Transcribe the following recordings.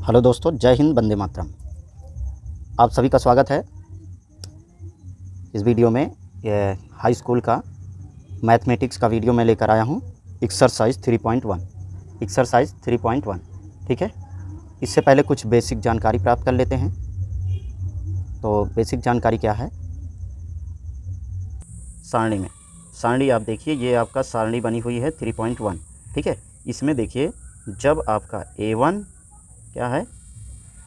Hello दोस्तों, जय हिंद, वंदे मातरम। आप सभी का स्वागत है इस वीडियो में। ये हाई स्कूल का मैथमेटिक्स का वीडियो मैं लेकर आया हूँ। एक्सरसाइज 3.1 ठीक है। इससे पहले कुछ बेसिक जानकारी प्राप्त कर लेते हैं। तो बेसिक जानकारी क्या है? सारणी आप देखिए, ये आपका सारणी बनी हुई है 3.1। ठीक है। इसमें देखिए, जब आपका A1 क्या है,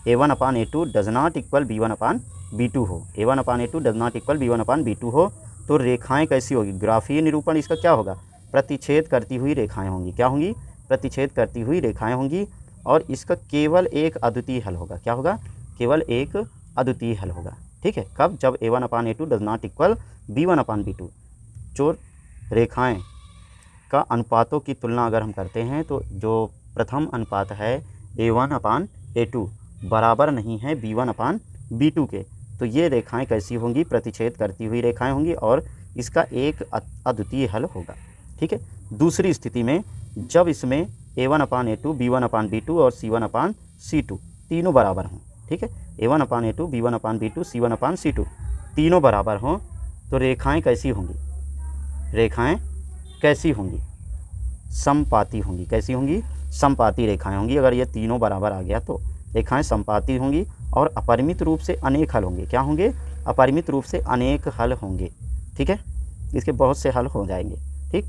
A1/A2 does not equal B1/B2 हो, A1/A2 does not equal B1/B2 हो, तो रेखाएं कैसी होगी? ग्राफीय निरूपण इसका क्या होगा? प्रतिच्छेद करती हुई रेखाएं होंगी। क्या होंगी? प्रतिच्छेद करती हुई रेखाएं होंगी। और इसका केवल एक अद्वितीय हल होगा। क्या होगा? केवल एक अद्वितीय हल होगा। ठीक है। कब? जब A1/A2 does not equal B1/B2। जो रेखाएं का अनुपातों की तुलना अगर हम करते हैं, तो जो प्रथम अनुपात है A1/A2 बराबर नहीं है B1/B2 के, तो ये रेखाएं कैसी होंगी? प्रतिच्छेद करती हुई रेखाएं होंगी और इसका एक अद्वितीय हल होगा। ठीक है। दूसरी स्थिति में, जब इसमें A1/A2 B1/B2 और C1/C2 तीनों बराबर हों। ठीक है। A1/A2 B1/B2 C1/C2 तीनों बराबर हों, तो रेखाएं कैसी होंगी? रेखाएं कैसी होंगी? समपाती होंगी। कैसी होंगी? समपाती रेखाएं होंगी। अगर ये तीनों बराबर आ गया तो रेखाएं समपाती होंगी और अपरिमित रूप से अनेक हल होंगे। क्या होंगे? अपरिमित रूप से अनेक हल होंगे। ठीक है। इसके बहुत से हल हो जाएंगे। ठीक।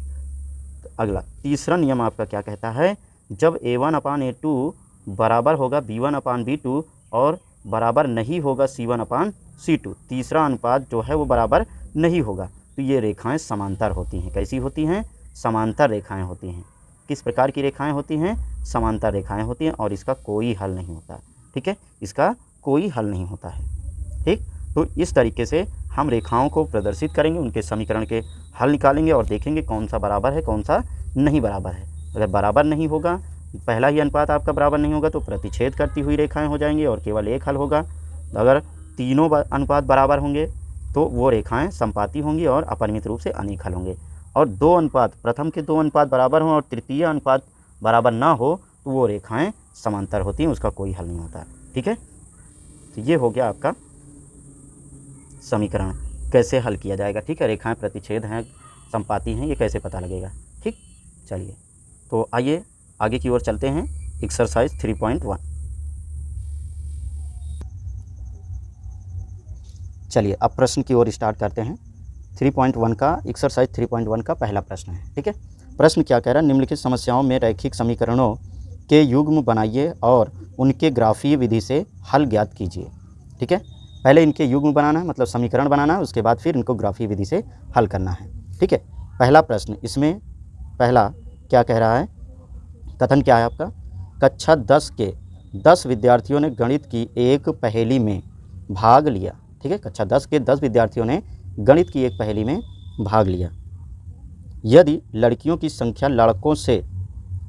तो अगला तीसरा नियम आपका क्या कहता है? जब A1/A2 बराबर होगा B1/B2 और बराबर नहीं होगा C1/C2, तीसरा अनुपात जो है वो बराबर नहीं होगा, तो ये रेखाएं समांतर होती हैं। कैसी होती हैं? समांतर रेखाएं होती हैं। किस प्रकार की रेखाएं होती हैं? समांतर रेखाएं होती हैं और इसका कोई हल नहीं होता। ठीक है। इसका कोई हल नहीं होता है। ठीक। तो इस तरीके से हम रेखाओं को प्रदर्शित करेंगे, उनके समीकरण के हल निकालेंगे और देखेंगे कौन सा बराबर है, कौन सा नहीं बराबर है। अगर बराबर नहीं होगा, पहला ही अनुपात आपका बराबर नहीं होगा, तो प्रतिच्छेद करती हुई रेखाएं हो जाएंगी और केवल एक हल होगा। अगर तीनों अनुपात बराबर होंगे, तो वो रेखाएं समपाती होंगी और अपरिमित रूप से अनेक हल होंगे। और दो अनुपात, प्रथम के दो अनुपात बराबर हों और तृतीय अनुपात बराबर ना हो, तो वो रेखाएं समांतर होती हैं, उसका कोई हल नहीं होता। ठीक है। तो ये हो गया आपका समीकरण, कैसे हल किया जाएगा। ठीक है। रेखाएं प्रतिच्छेद हैं, समपाती हैं, ये कैसे पता लगेगा। ठीक। चलिए, तो आइए आगे की ओर चलते हैं। एक्सरसाइज 3.1। चलिए, अब प्रश्न की ओर स्टार्ट करते हैं। 3.1 का एक्सरसाइज 3.1 का पहला प्रश्न है। ठीक है। प्रश्न क्या कह रहा है? निम्नलिखित समस्याओं में रैखिक समीकरणों के युग्म बनाइए और उनके ग्राफीय विधि से हल ज्ञात कीजिए। ठीक है। पहले इनके युग्म बनाना है, मतलब समीकरण बनाना है, उसके बाद फिर इनको ग्राफीय विधि से हल करना है। ठीक है। पहला प्रश्न, इसमें पहला क्या कह रहा है? कथन क्या है आपका? कक्षा 10 के 10 विद्यार्थियों ने गणित की एक पहेली में भाग लिया। ठीक है। कक्षा 10 के 10 विद्यार्थियों ने गणित की एक पहेली में भाग लिया। यदि लड़कियों की संख्या लड़कों से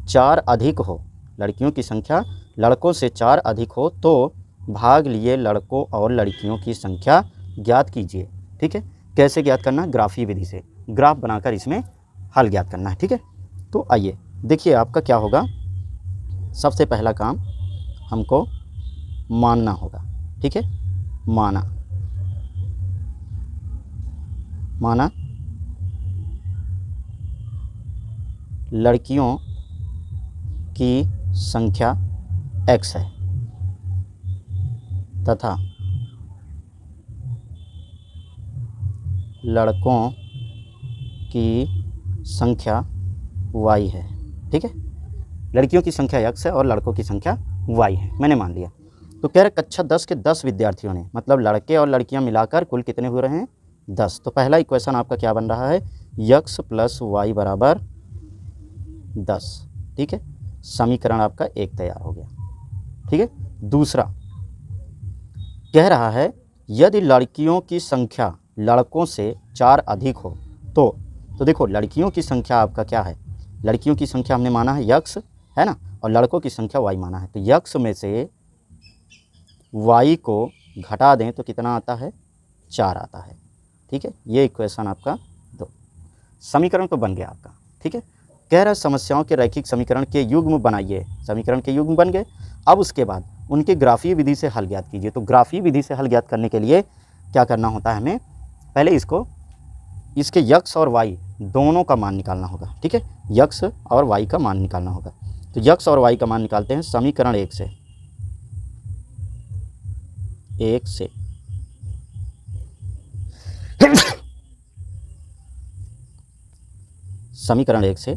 4 अधिक हो, लड़कियों की संख्या लड़कों से 4 अधिक हो, तो भाग लिए लड़कों और लड़कियों की संख्या ज्ञात कीजिए। ठीक है। कैसे ज्ञात करना? ग्राफीय विधि से ग्राफ बनाकर इसमें हल ज्ञात करना है। ठीक है। तो आइए देखिए, आपका क्या होगा। सबसे पहला काम हमको मानना होगा। ठीक है। माना लड़कियों की संख्या x है तथा लड़कों की संख्या y है। ठीक है। लड़कियों की संख्या x है और लड़कों की संख्या y है, मैंने मान लिया। तो कह रहे कक्षा 10 के 10 विद्यार्थियों ने, मतलब लड़के और लड़कियां मिलाकर कुल कितने हो रहे हैं? 10। तो पहला इक्वेशन आपका क्या बन रहा है? x + y बराबर 10। ठीक है। समीकरण आपका एक तैयार हो गया। ठीक है। दूसरा कह रहा है, यदि लड़कियों की संख्या लड़कों से 4 अधिक हो, तो देखो, लड़कियों की संख्या आपका क्या है? लड़कियों की संख्या हमने माना है x, है ना, और लड़कों की संख्या y माना है। तो x में से y को घटा दें तो कितना आता है? 4 आता है। ठीक है। ये इक्वेशन आपका 2, समीकरण तो बन गया आपका। ठीक है। कह रहा है समस्याओं के रैखिक समीकरण के युग्म बनाइए। समीकरण के युग्म बन गए। अब उसके बाद उनके ग्राफीय विधि से हल ज्ञात कीजिए। तो ग्राफीय विधि से हल ज्ञात करने के लिए क्या करना होता है, हमें पहले इसके यक्स और वाई दोनों का मान निकालना होगा। ठीक है, यक्स और वाई का मान निकालना होगा। तो यक्स और वाई का मान निकालते हैं समीकरण 1 से। समीकरण 1 से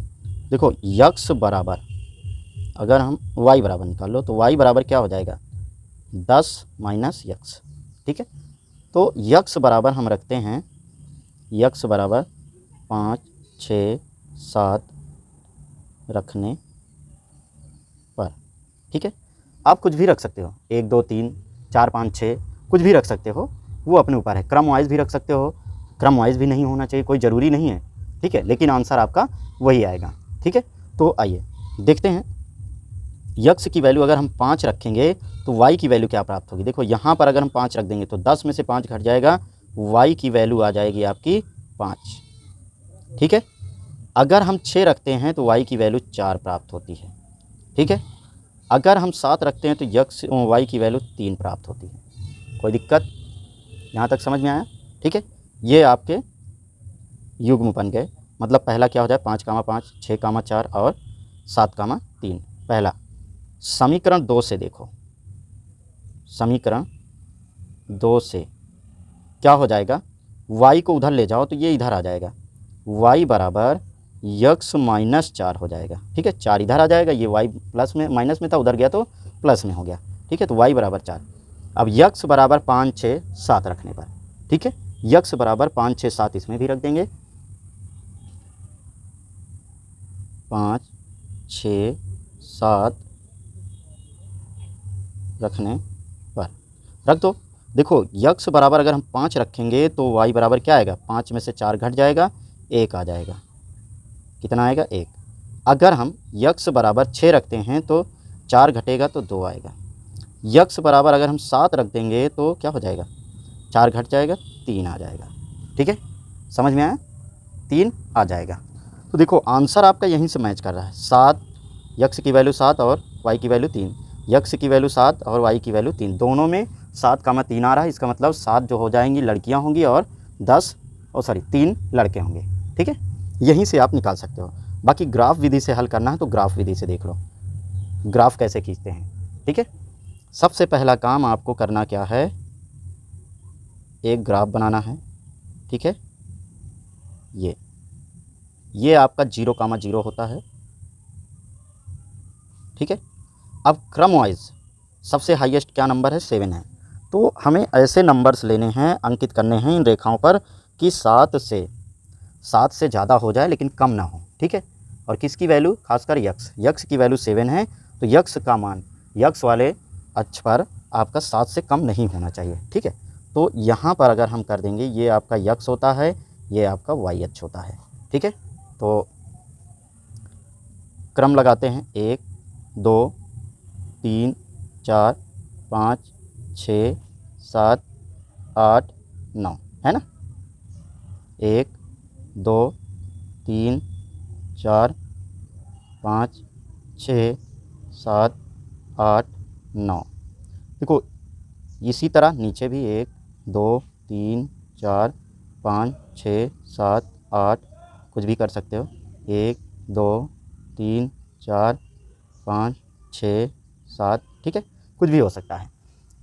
देखो यक्स बराबर, अगर हम वाई बराबर निकाल लो तो वाई बराबर क्या हो जाएगा, 10 माइनस यक्स। ठीक है, तो यक्स बराबर हम रखते हैं, यक्स बराबर 5, 6, 7 रखने पर। ठीक है, आप कुछ भी रख सकते हो, 1, 2, 3, 4, 5, 6 कुछ भी रख सकते हो, वो अपने ऊपर है। क्रम वाइज भी रख सकते हो, क्रम वाइज भी नहीं होना चाहिए, कोई ज़रूरी नहीं है। ठीक है, लेकिन आंसर आपका वही आएगा। ठीक है, तो आइए देखते हैं यक्स की वैल्यू अगर हम 5 रखेंगे तो वाई की वैल्यू क्या प्राप्त होगी। देखो यहाँ पर अगर हम 5 रख देंगे तो 10 में से 5 घट जाएगा, वाई की वैल्यू आ जाएगी आपकी 5। ठीक है, अगर हम 6 रखते हैं तो वाई की वैल्यू 4 प्राप्त होती है। ठीक है, अगर हम 7 रखते हैं तो यक्स वाई की वैल्यू 3 प्राप्त होती है। कोई दिक्कत यहाँ तक समझ में आया। ठीक है, ये आपके युग्म बन गए। मतलब पहला क्या हो जाए, 5, 6, 4 और 7, 3। पहला समीकरण 2 से देखो, समीकरण 2 से क्या हो जाएगा, y को उधर ले जाओ तो ये इधर आ जाएगा, y बराबर यक्स माइनस 4 हो जाएगा। ठीक है, 4 इधर आ जाएगा, ये y प्लस में माइनस में था, उधर गया तो प्लस में हो गया। ठीक है, तो y बराबर 4। अब यक्स बराबर 5, 6, 7 रखने पर, ठीक है, यक्स बराबर 5, 6, 7 इसमें भी रख देंगे, 5, 6, 7 रखने पर रख दो। देखो यक्स बराबर अगर हम 5 रखेंगे तो y बराबर क्या आएगा, 5 में से 4 घट जाएगा, 1 आ जाएगा। कितना आएगा, 1। अगर हम यक्स बराबर 6 रखते हैं तो 4 घटेगा तो 2 आएगा। यक्स बराबर अगर हम 7 रख देंगे तो क्या हो जाएगा, 4 घट जाएगा, 3 आ जाएगा। ठीक है, समझ में आया, 3 आ जाएगा। तो देखो आंसर आपका यहीं से मैच कर रहा है। 7, यक्स की वैल्यू 7 और वाई की वैल्यू 3, यक्स की वैल्यू 7 और वाई की वैल्यू 3, दोनों में 7, 3 आ रहा है। इसका मतलब 7 जो हो जाएंगी लड़कियां होंगी और 3 लड़के होंगे। ठीक है, यहीं से आप निकाल सकते हो। बाकी ग्राफ विधि से हल करना है तो ग्राफ विधि से देख लो, ग्राफ कैसे खींचते हैं। ठीक है, सबसे पहला काम आपको करना क्या है, एक ग्राफ बनाना है। ठीक है, ये आपका 0, 0 होता है। ठीक है, अब क्रम वाइज सबसे हाईएस्ट क्या नंबर है, 7 है। तो हमें ऐसे नंबर्स लेने हैं, अंकित करने हैं इन रेखाओं पर कि 7 से ज़्यादा हो जाए लेकिन कम ना हो। ठीक है, और किसकी वैल्यू, खासकर यक्स की वैल्यू 7 है, तो यक्स का मान यक्स वाले अक्ष पर आपका 7 से कम नहीं होना चाहिए। ठीक है, तो यहाँ पर अगर हम कर देंगे, ये आपका यक्स होता है, ये आपका वाई अक्ष होता है। ठीक है, तो क्रम लगाते हैं, 1, 2, 3, 4, 5, 6, 7, 8, 9 है ना। 1, 2, 3, 4, 5, 6, 7, 8, 9। देखो इसी तरह नीचे भी 1, 2, 3, 4, 5, 6, 7, 8 कुछ भी कर सकते हो, 1, 2, 3, 4, 5, 6, 7। ठीक है, कुछ भी हो सकता है।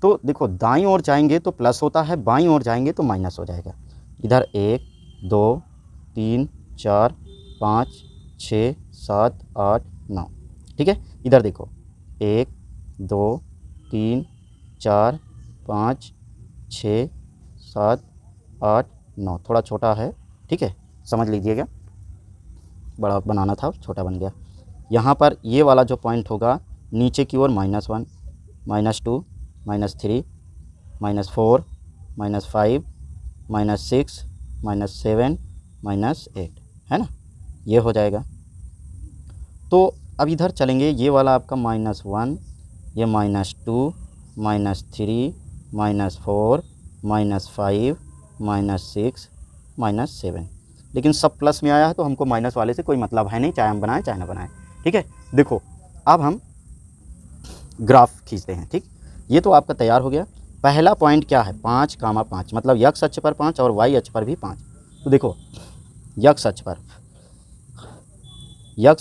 तो देखो दाईं ओर जाएंगे तो प्लस होता है, बाईं ओर जाएंगे तो माइनस हो जाएगा। इधर 1, 2, 3, 4, 5, 6, 7, 8, 9। ठीक है, इधर देखो 1, 2, 3, 4, 5, 6, 7, 8, 9। थोड़ा छोटा है, ठीक है, समझ लीजिएगा, बड़ा बनाना था, छोटा बन गया। यहाँ पर ये वाला जो पॉइंट होगा नीचे की ओर -1, -2, -3, -4, -5, -6, -7, -8 है ना, ये हो जाएगा। तो अब इधर चलेंगे, ये वाला आपका -1, ये -2, -3, -4, -5, -6, -7। लेकिन सब प्लस में आया है तो हमको माइनस वाले से कोई मतलब है नहीं, चाहे हम बनाएं चाहे ना बनाएं। ठीक है, देखो अब हम ग्राफ खींचते हैं। ठीक, ये तो आपका तैयार हो गया। पहला पॉइंट क्या है, 5,5 मतलब यक्स अक्ष पर 5 और वाई अक्ष पर भी 5। तो देखो यक्स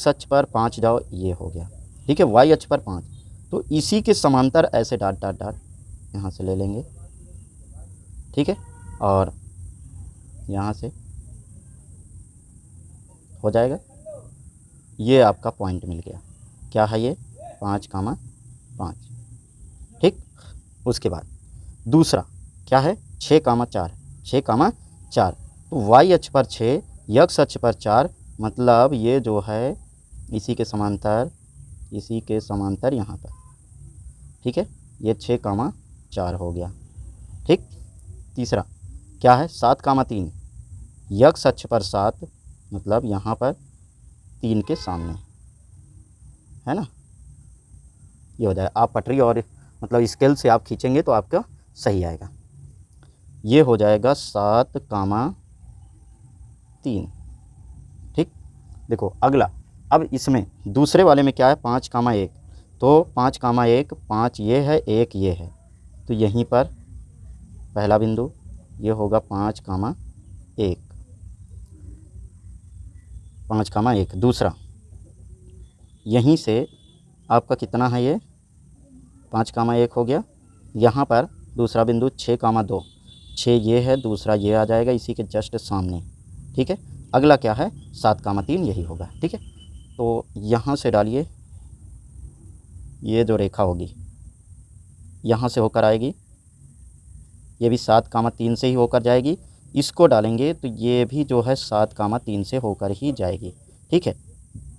अक्ष पर 5 जाओ, ये हो गया, ठीक है। वाई अक्ष पर 5, तो इसी के समांतर ऐसे डाट डाट डाट यहाँ से ले लेंगे, ठीक है, और यहाँ से हो जाएगा। ये आपका पॉइंट मिल गया, क्या है ये, 5,5, ठीक। उसके बाद दूसरा क्या है, 6,4, 6,4, तो वाई अक्ष पर 6, यक्स अक्ष पर 4, मतलब ये जो है इसी के समांतर यहाँ पर, ठीक है, ये 6,4 हो गया, ठीक। तीसरा क्या है, 7,3, यक्स अक्ष पर 7, मतलब यहाँ पर 3 के सामने, है ना, ये हो जाएगा। आप पटरी और मतलब स्केल से आप खींचेंगे तो आपका सही आएगा। ये हो जाएगा 7,3, ठीक। देखो अगला, अब इसमें दूसरे वाले में क्या है, 5,1, तो 5,1, 5 ये है, 1 ये है, तो यहीं पर पहला बिंदु ये होगा 5,1, 5,1। दूसरा यहीं से आपका कितना है, ये 5,1 हो गया। यहाँ पर दूसरा बिंदु 6,2, 6 ये है, दूसरा ये आ जाएगा इसी के जस्ट सामने, ठीक है। अगला क्या है, 7,3, यही होगा, ठीक है। तो यहाँ से डालिए, ये जो रेखा होगी यहाँ से होकर आएगी, ये भी 7,3 से ही होकर जाएगी। इसको डालेंगे तो ये भी जो है 7,3 से होकर ही जाएगी, ठीक है।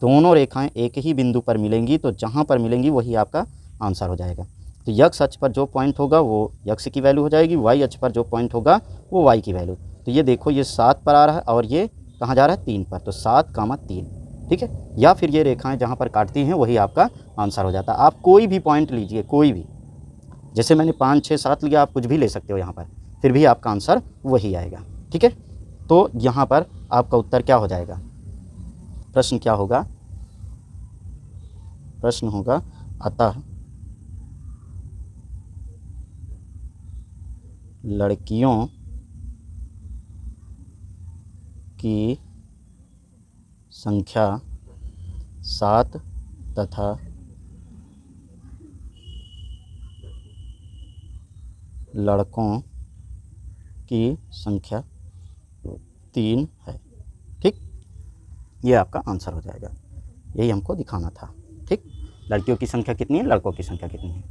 दोनों रेखाएं एक ही बिंदु पर मिलेंगी, तो जहाँ पर मिलेंगी वही आपका आंसर हो जाएगा। तो यक्स अक्ष पर जो पॉइंट होगा वो यक्स की वैल्यू हो जाएगी, वाई अक्ष पर जो पॉइंट होगा वो वाई की वैल्यू। तो ये देखो ये 7 पर आ रहा है और ये कहाँ जा रहा है, 3 पर, तो 7,3, ठीक है। या फिर ये रेखाएं जहाँ पर काटती हैं वही आपका आंसर हो जाता है। आप कोई भी पॉइंट लीजिए, कोई भी, जैसे मैंने 5, 6, 7 लिया, आप कुछ भी ले सकते हो यहाँ पर, फिर भी आपका आंसर वही आएगा, ठीक है। तो यहाँ पर आपका उत्तर क्या हो जाएगा, प्रश्न क्या होगा, प्रश्न होगा अतः लड़कियों की संख्या 7 तथा लड़कों की संख्या 3 है, ठीक। ये आपका आंसर हो जाएगा, यही हमको दिखाना था, ठीक। लड़कियों की संख्या कितनी है, लड़कों की संख्या कितनी है,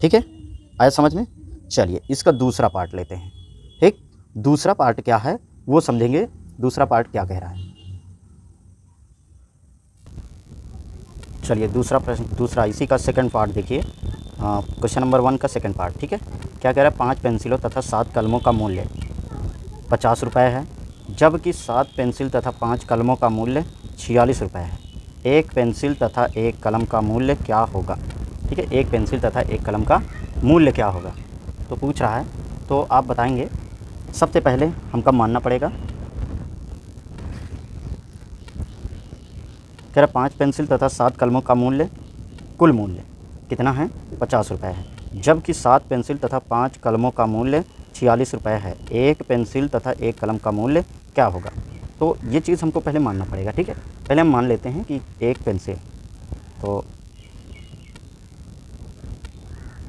ठीक है, आया समझ में। चलिए इसका दूसरा पार्ट लेते हैं, ठीक। दूसरा पार्ट क्या है वो समझेंगे, दूसरा पार्ट क्या कह रहा है। चलिए दूसरा प्रश्न, दूसरा इसी का सेकंड पार्ट देखिए, क्वेश्चन नंबर 1 का सेकंड पार्ट, ठीक है। क्या कह रहा है, 5 पेंसिलों तथा 7 कलमों का मूल्य 50 रुपये है, जबकि 7 पेंसिल तथा 5 कलमों का मूल्य 46 रुपये है। एक पेंसिल तथा एक कलम का मूल्य क्या होगा, ठीक है, एक पेंसिल तथा एक कलम का मूल्य क्या होगा, तो पूछ रहा है। तो आप बताएंगे, सबसे पहले हमको मानना पड़ेगा, कह रहा 5 पेंसिल तथा 7 कलमों का मूल्य, कुल मूल्य कितना है, 50 रुपये है, जबकि 7 पेंसिल तथा 5 कलमों का मूल्य 46 रुपये है। एक पेंसिल तथा एक कलम का मूल्य क्या होगा, तो ये चीज़ हमको पहले मानना पड़ेगा, ठीक है। पहले हम मान लेते हैं कि एक पेंसिल, तो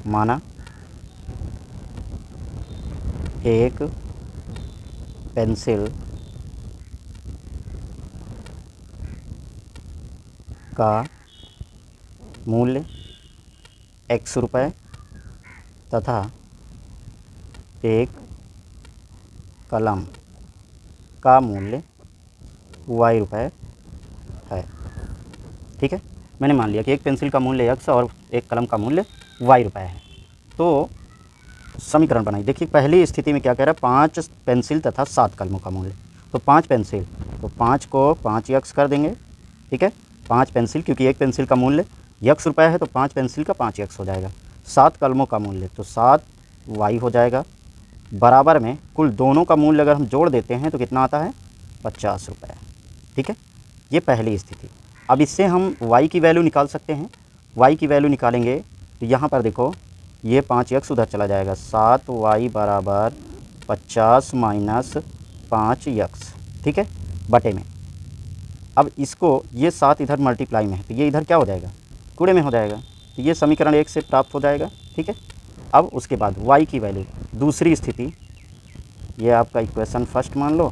माना एक पेंसिल का मूल्य x रुपये तथा एक कलम का मूल्य y रुपये है, ठीक है। मैंने मान लिया कि एक पेंसिल का मूल्य x और एक कलम का मूल्य y रुपये है। तो समीकरण बनाइए, देखिए पहली स्थिति में क्या कह रहा है, 5 पेंसिल तथा 7 कलमों का मूल्य, तो 5 पेंसिल, तो 5 को 5x कर देंगे, ठीक है। 5 पेंसिल, क्योंकि एक पेंसिल का मूल्य x रुपये है तो 5 पेंसिल का 5x हो जाएगा। 7 कलमों का मूल्य तो 7y हो जाएगा, बराबर में कुल दोनों का मूल्य अगर हम जोड़ देते हैं तो कितना आता है, 50 रुपये, ठीक है। ये पहली स्थिति। अब इससे हम y की वैल्यू निकाल सकते हैं। y की वैल्यू निकालेंगे तो यहाँ पर देखो ये 5x उधर चला जाएगा, 7y बराबर 50 माइनस 5x, ठीक है, बटे में। अब इसको ये 7 इधर मल्टीप्लाई में है तो ये इधर क्या हो जाएगा, कूड़े में हो जाएगा। तो ये समीकरण 1 से प्राप्त हो जाएगा, ठीक है। अब उसके बाद y की वैल्यू, दूसरी स्थिति, ये आपका इक्वेशन फर्स्ट मान लो।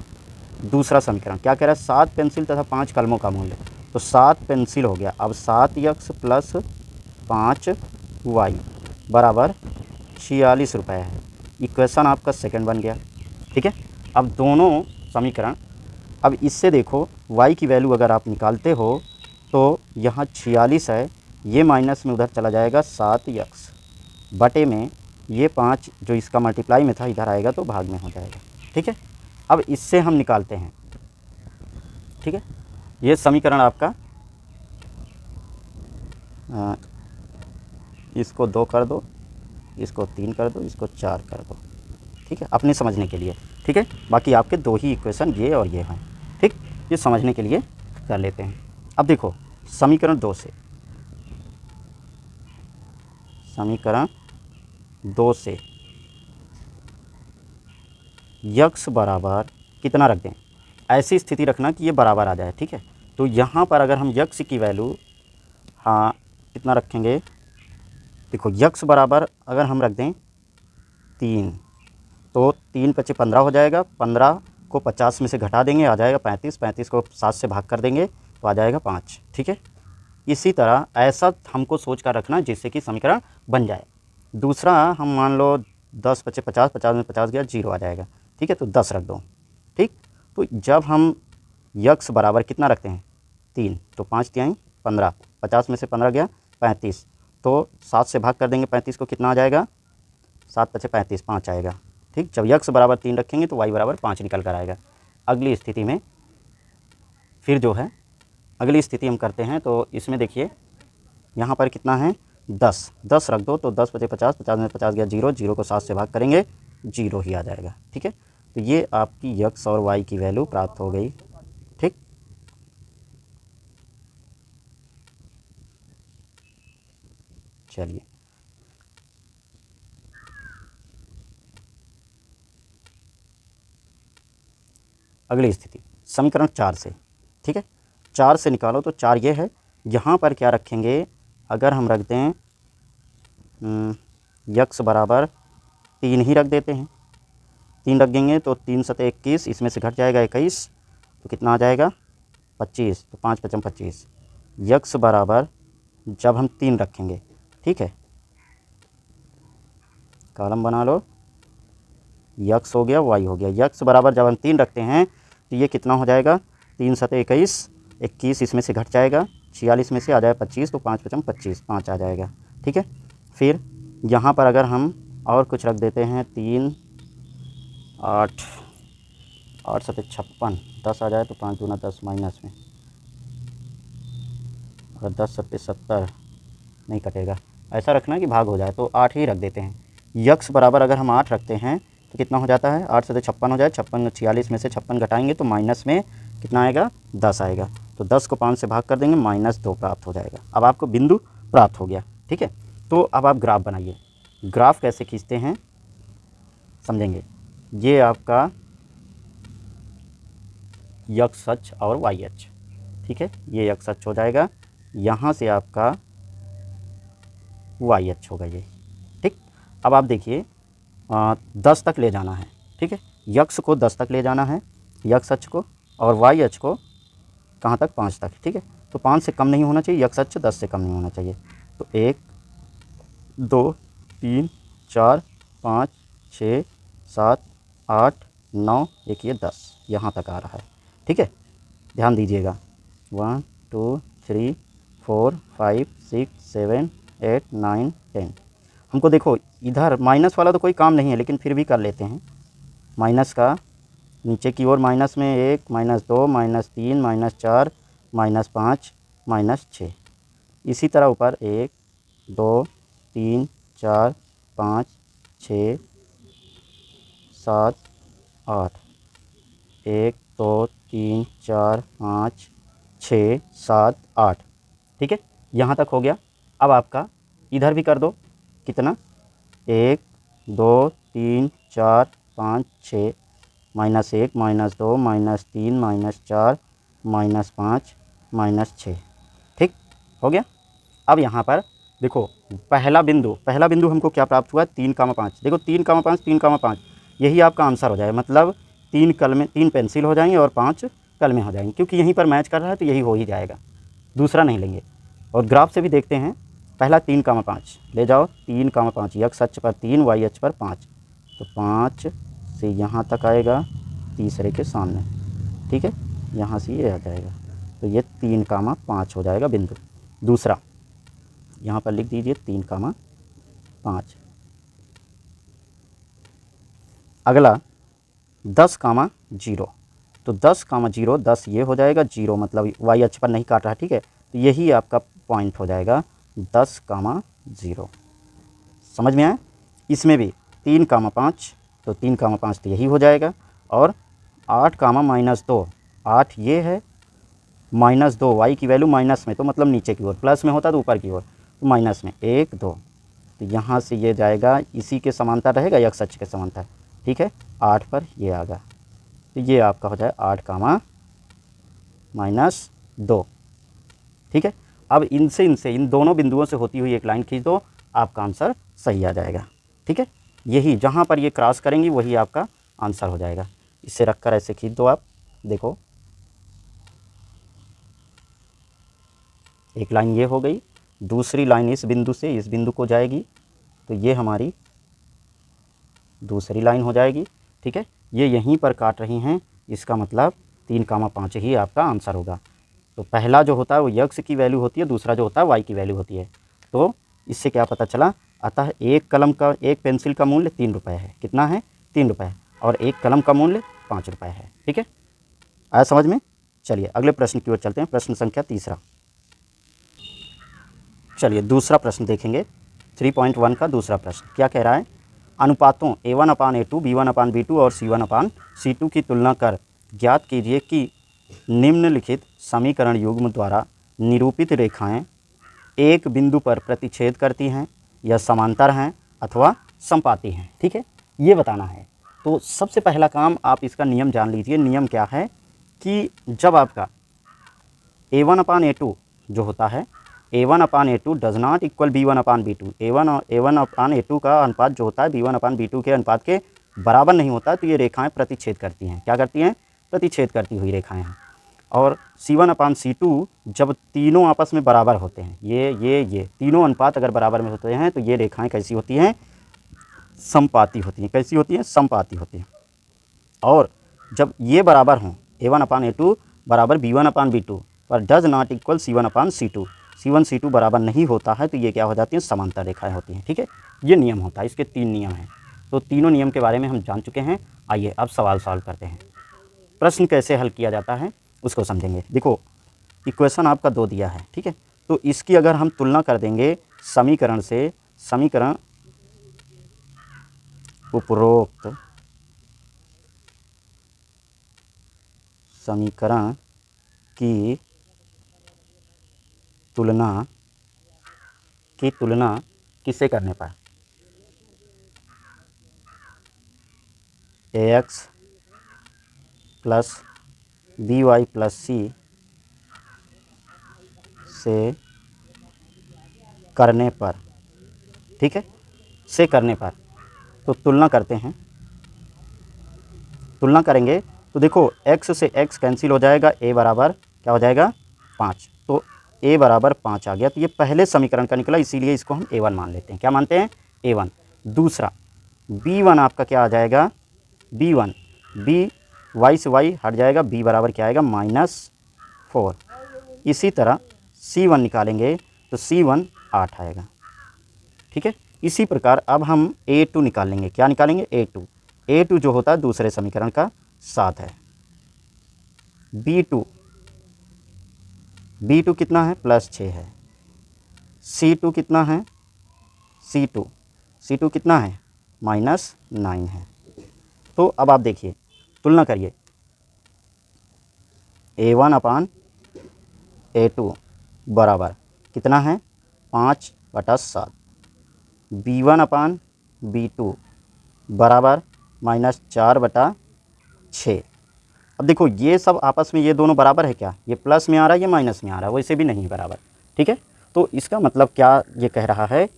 दूसरा समीकरण क्या कह रहा है, 7 पेंसिल तथा 5 कलमों का मूल्य, तो 7 पेंसिल हो गया। अब 7x प्लस 5y बराबर 46 रुपये है। इक्वेशन आपका सेकंड बन गया, ठीक है। अब दोनों समीकरण, अब इससे देखो y की वैल्यू अगर आप निकालते हो तो यहाँ 46 है, ये माइनस में उधर चला जाएगा 7x बटे में ये 5 जो इसका मल्टीप्लाई में था इधर आएगा तो भाग में हो जाएगा, ठीक है। अब इससे हम निकालते हैं, ठीक है। ये समीकरण आपका इसको 2 कर दो, इसको 3 कर दो, इसको 4 कर दो, ठीक है, अपने समझने के लिए, ठीक है। बाकी आपके 2 ही इक्वेशन ये और ये हैं, ठीक। ये समझने के लिए कर लेते हैं। अब देखो समीकरण 2 से, समीकरण 2 से यक्स बराबर कितना रख दें, ऐसी स्थिति रखना कि ये बराबर आ जाए, ठीक है। तो यहाँ पर अगर हम यक्स की वैल्यू, हाँ, कितना रखेंगे, देखो यक्स बराबर अगर हम रख दें 3, तो 3 × 5 = 15 हो जाएगा। 15 को 50 में से घटा देंगे, आ जाएगा 35। 35 को 7 से भाग कर देंगे तो आ जाएगा 5, ठीक है। इसी तरह ऐसा हमको सोच कर रखना जिससे कि समीकरण बन जाए। दूसरा हम मान लो 10 × 5 = 50, 50 में 50 गया 0 आ जाएगा, ठीक है, तो 10 रख दो, ठीक। तो जब हम यक्स बराबर कितना रखते हैं 3, तो 5 × 3 = 15, 50 में से 15 गया 35, तो 7 से भाग कर देंगे 35 को, कितना आ जाएगा, 7 × 5 = 35, 5 आएगा, ठीक। जब यक्स बराबर 3 रखेंगे तो y बराबर 5 निकल कर आएगा। अगली स्थिति में फिर जो है, अगली स्थिति हम करते हैं तो इसमें देखिए यहाँ पर कितना है 10, 10 रख दो, तो 10 × 5 = 50, 50 में 50 गया 0, 0 को 7 से भाग करेंगे 0 ही आ जाएगा, ठीक है। तो ये आपकी यक्स और y की वैल्यू प्राप्त हो गई, ठीक। चलिए अगली स्थिति समीकरण 4 से, ठीक है। 4 से निकालो तो 4 ये है, यहाँ पर क्या रखेंगे, अगर हम रख दें यक्स बराबर 3 ही रख देते हैं, 3 रख देंगे तो 3 × 7 = 21, इसमें से घट जाएगा 21 तो कितना आ जाएगा 25, तो 5 × 5 = 25। यक्स बराबर जब हम 3 रखेंगे, ठीक है, कॉलम बना लो, यक्स हो गया y हो गया। यक्स बराबर जब हम 3 रखते हैं तो ये कितना हो जाएगा, 3 × 7 = 21, 21 इसमें से घट जाएगा, 46 में से आ जाएगा 25, तो 5 × 5 = 25, 5 आ जाएगा, ठीक है। फिर यहाँ पर अगर हम और कुछ रख देते हैं 3, 8, 8 × 7 = 56, 10 आ जाए तो 5 × 2 = 10 माइनस में, अगर 10 × 7 = 70 नहीं कटेगा, ऐसा रखना कि भाग हो जाए, तो 8 ही रख देते हैं। यक्स बराबर अगर हम 8 रखते हैं तो कितना हो जाता है, 8 × 7 = 56 हो जाए, 56 46 में से 56 घटाएंगे तो माइनस में कितना आएगा 10 आएगा, तो 10 को 5 से भाग कर देंगे, -2 प्राप्त हो जाएगा। अब आपको बिंदु प्राप्त हो गया, ठीक है। तो अब आप ग्राफ बनाइए। ग्राफ कैसे खींचते हैं समझेंगे। ये आपका यक्स अक्ष और वाई अक्ष, ठीक है, ये यक्स अक्ष हो जाएगा, यहाँ से आपका वाई अक्ष होगा ये, ठीक। अब आप देखिए 10 तक ले जाना है, ठीक है, यक्स को 10 तक ले जाना है, यक्स अक्ष को, और वाई अक्ष को कहाँ तक, 5 तक, ठीक है। तो 5 से कम नहीं होना चाहिए, यक्स अक्ष 10 से कम नहीं होना चाहिए। तो 1 2 3 4 5 6 7 8 9, देखिए 10 यहाँ तक आ रहा है, ठीक है, ध्यान दीजिएगा। 1 2 3 4 5 6 7 8 9 10। हमको देखो इधर माइनस वाला तो कोई काम नहीं है, लेकिन फिर भी कर लेते हैं। माइनस का नीचे की ओर माइनस में 1 -2 -3 -4 -5 -6, इसी तरह ऊपर 1 2 3 4 5 6 7 8, 1 2 3 4 5 6 7 8, ठीक है, यहाँ तक हो गया। अब आपका इधर भी कर दो, कितना 1 2 3 4 5 6 -1 -2 -3 -4 -5 -6। ठीक हो गया। अब यहाँ पर देखो पहला बिंदु हमको क्या प्राप्त हुआ, 3,5। देखो 3,5 3,5 यही आपका आंसर हो जाएगा। मतलब 3 पेंसिल हो जाएंगे और 5 कलमें हो जाएंगी, क्योंकि यहीं पर मैच कर रहा है तो यही हो ही जाएगा, दूसरा नहीं लेंगे। और ग्राफ से भी देखते हैं, पहला 3,5 ले जाओ, 3,5 x अक्ष पर 3 y अक्ष पर 5, तो 5 से यहाँ तक आएगा तीसरे के सामने। ठीक है, यहाँ से ये आ जाएगा, तो ये 3,5 हो जाएगा बिंदु। दूसरा यहाँ पर लिख दीजिए 3,5। अगला 10,0, तो 10,0 10 ये हो जाएगा, 0 मतलब y अक्ष पर नहीं काट रहा। ठीक है, तो यही आपका पॉइंट हो जाएगा 10,0। समझ में आया। इसमें भी 3,5, तो 3,5 तो यही हो जाएगा। और 8,-2, 8 ये है, -2 y की वैल्यू माइनस में, तो मतलब नीचे की ओर, प्लस में होता तो ऊपर की ओर, तो माइनस में 1 2, तो यहाँ से ये जाएगा, इसी के समांतर रहेगा, x अक्ष के समांतर। ठीक है, 8 पर ये आ गया, तो ये आपका हो जाए 8,-2। ठीक है, अब इनसे इन दोनों बिंदुओं से होती हुई एक लाइन खींच दो, आपका आंसर सही आ जाएगा। ठीक है, यही जहाँ पर ये क्रॉस करेंगी वही आपका आंसर हो जाएगा। इसे रखकर ऐसे खींच दो आप, देखो एक लाइन ये हो गई, दूसरी लाइन इस बिंदु से इस बिंदु को जाएगी, तो ये हमारी दूसरी लाइन हो जाएगी। ठीक है, ये यहीं पर काट रही हैं, इसका मतलब 3,5 ही आपका आंसर होगा। तो पहला जो होता है वो x की वैल्यू होती है, दूसरा जो होता है y की वैल्यू होती है। तो इससे क्या पता चला, अतः एक पेंसिल का मूल्य 3 रुपये है। कितना है, 3 रुपये, और एक कलम का मूल्य 5 रुपये है। ठीक है, आया समझ में। चलिए अगले प्रश्न की ओर चलते हैं, प्रश्न संख्या 3। चलिए दूसरा प्रश्न देखेंगे, 3.1 का दूसरा प्रश्न क्या कह रहा है। अनुपातों A1/A2, B1/B2 और C1/C2 की तुलना कर ज्ञात कीजिए कि निम्नलिखित समीकरण युग्म द्वारा निरूपित रेखाएं एक बिंदु पर प्रतिच्छेद करती हैं या समांतर हैं अथवा समपाती हैं। ठीक है, ये बताना है। तो सबसे पहला काम आप इसका नियम जान लीजिए। नियम क्या है कि जब आपका A1/A2 जो होता है, A1/A2 does not equal B1/B2, A1/A2 का अनुपात जो होता है B1/B2 के अनुपात के बराबर नहीं होता, तो ये रेखाएं प्रतिच्छेद करती हैं। क्या करती हैं, प्रतिच्छेद करती हुई रेखाएं हैं। और C1/C2 जब तीनों आपस में बराबर होते हैं, ये तीनों अनुपात अगर बराबर में होते हैं, तो ये रेखाएं कैसी होती हैं, समपाती होती हैं। कैसी होती हैं, समपाती होती हैं। और जब ये बराबर हों, A1/A2 बराबर B1/B2 पर does not equal C1/C2, C1 C2 बराबर नहीं होता है, तो ये क्या हो जाती हैं, समांतर रेखाएं होती हैं। ठीक है, ये नियम होता है, इसके 3 नियम हैं। तो तीनों नियम के बारे में हम जान चुके हैं। आइए अब सवाल सॉल्व करते हैं। प्रश्न कैसे हल किया जाता है उसको समझेंगे। देखो इक्वेशन आपका 2 दिया है। ठीक है, तो इसकी अगर हम तुलना कर देंगे समीकरण से, समीकरण उपरोक्त समीकरण की तुलना किससे करने पर, ax plus by plus c से करने पर। ठीक है, से करने पर, तो तुलना करते हैं। तुलना करेंगे तो देखो x से x कैंसिल हो जाएगा, a बराबर क्या हो जाएगा, 5, तो a बराबर 5 आ गया। तो ये पहले समीकरण का निकला, इसीलिए इसको हम a1 मान लेते हैं। क्या मानते हैं, a1। दूसरा b1 आपका क्या आ जाएगा, b1, b y से y हट जाएगा, b बराबर क्या आएगा, -4। इसी तरह c1 निकालेंगे तो c1 8 आएगा। ठीक है, इसी प्रकार अब हम a2 निकालेंगे। क्या निकालेंगे, a2 जो होता है दूसरे समीकरण का 7 है। b2 कितना है, +6 है। c2 कितना है, c2 कितना है, -9 है। तो अब आप देखिए, तुलना करिए, A1/A2 बराबर कितना है, 5/7, B1/B2 B2 बराबर -4/6। अब देखो ये सब आपस में ये दोनों बराबर है क्या, ये प्लस में आ रहा है ये माइनस में आ रहा है, वैसे भी नहीं बराबर, ठीक है। तो इसका मतलब क्या ये कह रहा है,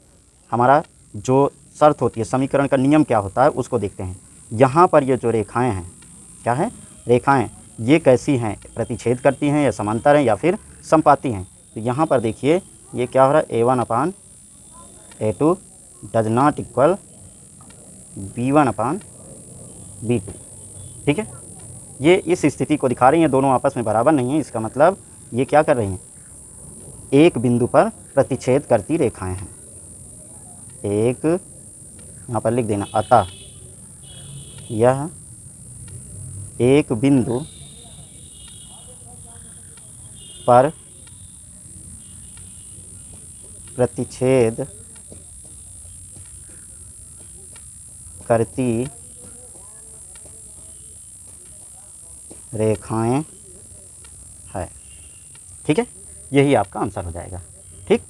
हमारा जो शर्त होती है, समीकरण का नियम क्या होता है उसको देखते हैं। यहाँ पर ये जो रेखाएं हैं, क्या है, रेखाएं, ये कैसी हैं, प्रतिच्छेद करती हैं या समांतर हैं या फिर समपाती हैं। तो यहाँ पर देखिए ये क्या हो रहा है, A1/A2 does not equal B1/B2, ठीक है। ये इस स्थिति को दिखा रही हैं, दोनों आपस में बराबर नहीं है। इसका मतलब ये क्या कर रही हैं, एक बिंदु पर प्रतिच्छेद करती रेखाएं हैं। एक, यहाँ पर लिख देना, अतः यह एक बिंदु पर प्रतिच्छेद करती रेखाएं है, ठीक है। यही आपका आंसर हो जाएगा, ठीक।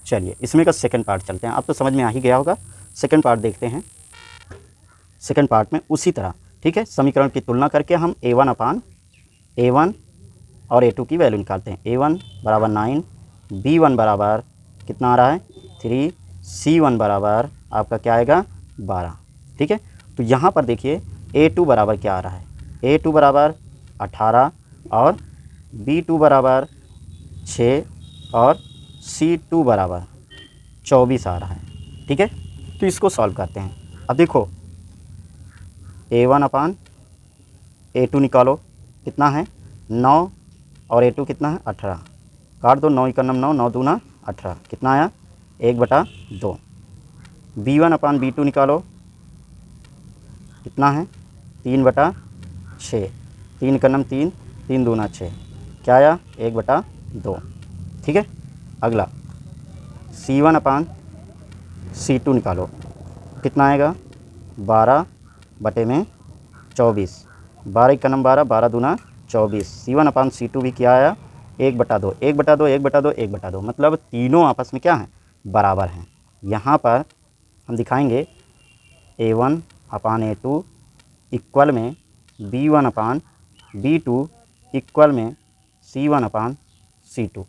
चलिए इसमें का सेकंड पार्ट चलते हैं, अब तो समझ में आ ही गया होगा। सेकंड पार्ट देखते हैं। सेकंड पार्ट में उसी तरह, ठीक है, समीकरण की तुलना करके हम A1 और A2 की वैल्यू निकालते हैं। A1 बराबर 9, B1 बराबर कितना आ रहा है 3, C1 बराबर आपका क्या आएगा 12, ठीक है। तो यहाँ पर देखिए A2 बराबर क्या आ रहा है, A2 बराबर 18 और B2 बराबर 6 और C2 बराबर 24 आ रहा है, ठीक है। तो इसको सॉल्व करते हैं। अब देखो A1/A2 निकालो, कितना है 9 और A2 कितना है 18, काट दो, 9 × 9 9, 9 दूना 18, कितना आया 1/2। B1/B2 निकालो, कितना है 3/6, 3 × 9 3, 3 दूना 6, क्या आया 1/2, ठीक है। अगला C1/C2 निकालो, कितना आएगा 12/24, 12 × 9 12, 12 दूना 24। C1/C2 भी क्या आया 1/2, 1/2, 1/2, 1/2, मतलब तीनों आपस में क्या हैं, बराबर हैं। यहाँ पर हम दिखाएंगे A1/A2 इक्वल में B1/B2 इक्वल में C1/C2।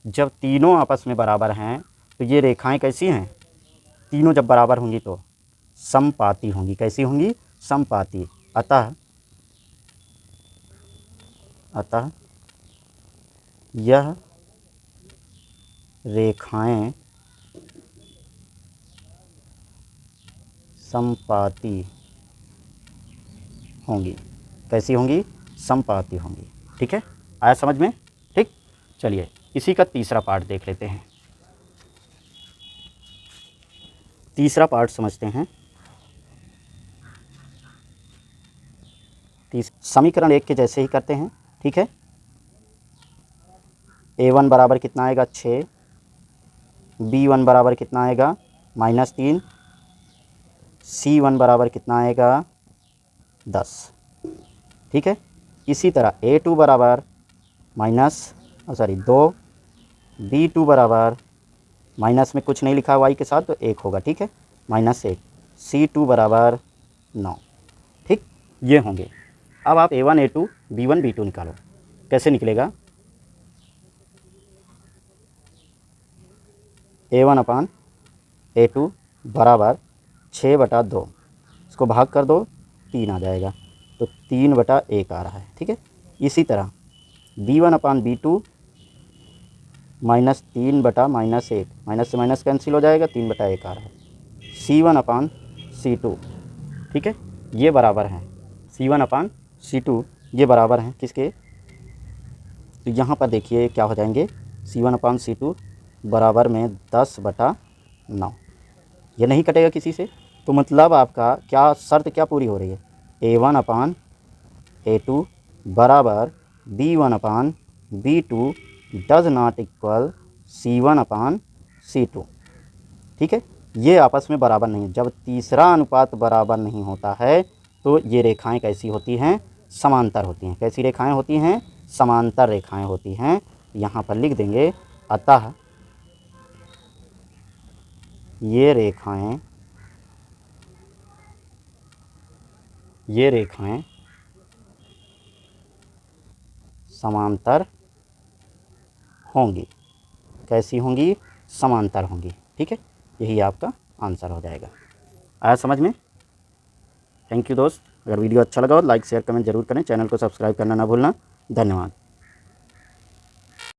जब तीनों आपस में बराबर हैं तो ये रेखाएं कैसी हैं, तीनों जब बराबर होंगी तो समपाती होंगी। कैसी होंगी, समपाती। अतः यह रेखाएं समपाती होंगी। कैसी होंगी, समपाती होंगी, ठीक है। आया समझ में, ठीक। चलिए इसी का तीसरा पार्ट देख लेते हैं। तीसरा पार्ट समझते हैं। समीकरण 1 के जैसे ही करते हैं, ठीक है। A1 बराबर कितना आएगा 6, B1 बराबर कितना आएगा -3, C1 बराबर कितना आएगा 10, ठीक है। इसी तरह A2 बराबर -2, B2 बराबर माइनस में कुछ नहीं लिखा y के साथ तो 1 होगा, ठीक है, -1, C2 बराबर 9, ठीक। ये होंगे। अब आप A1 A2 B1 B2 निकालो, कैसे निकलेगा, A1/A2 बराबर 6/2, इसको भाग कर दो 3 आ जाएगा, तो 3/1 आ रहा है, ठीक है। इसी तरह B1/B2 -3/-1, माइनस से माइनस कैंसिल हो जाएगा, 3/1 आ रहा है। C1/C2, ठीक है, ये बराबर हैं C1/C2, ये बराबर हैं किसके, तो यहाँ पर देखिए क्या हो जाएंगे, C1/C2 बराबर में 10/9, ये नहीं कटेगा किसी से। तो मतलब आपका क्या शर्त क्या पूरी हो रही है, A1/A2 बराबर B1/B2 does not equal C1/C2, ठीक है। ये आपस में बराबर नहीं है। जब तीसरा अनुपात बराबर नहीं होता है तो ये रेखाएं कैसी होती हैं, समांतर होती हैं। कैसी रेखाएं होती हैं, समांतर रेखाएं होती हैं। यहाँ पर लिख देंगे, अतः ये रेखाएं ये रेखाएं समांतर होंगी। कैसी होंगी? समांतर होंगी। ठीक है, यही आपका आंसर हो जाएगा। आया समझ में? थैंक यू दोस्त। अगर वीडियो अच्छा लगा हो लाइक शेयर कमेंट जरूर करें। चैनल को सब्सक्राइब करना ना भूलना। धन्यवाद।